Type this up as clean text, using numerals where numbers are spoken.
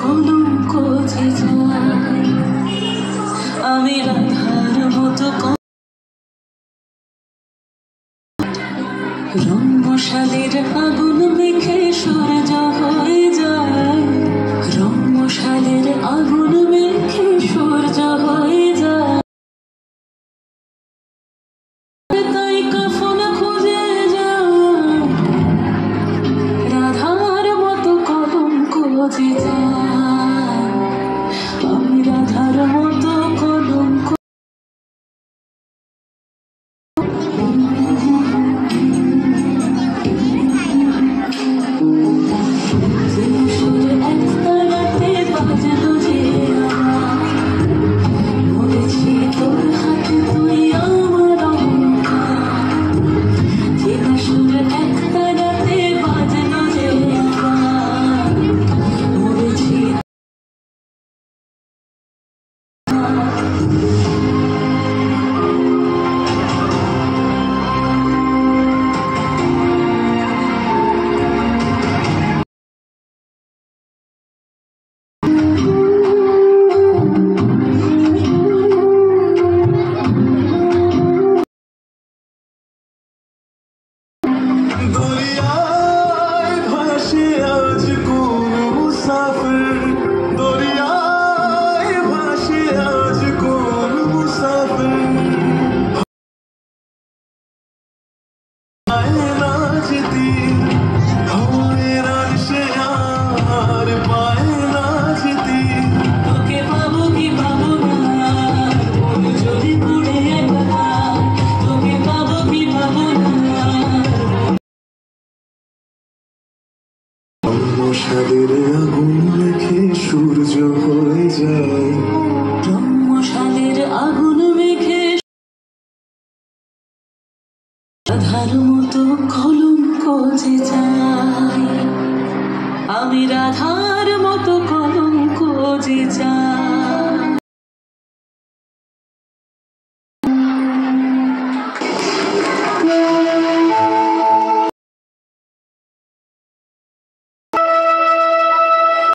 কলঙ্ক যে যায়, আমি রাধার মতো রংমশালের আগুন মেখে সূর্য হয়ে যায়, রংমশালের আগুন মেখে সূর্য হয়ে যায়। তাই কাফন খুঁজে যায়, রাধার মতো কলঙ্ক যে যায়, আমি রাধার মতো কলঙ্ক। মশালের আগুন মেখে সূর্য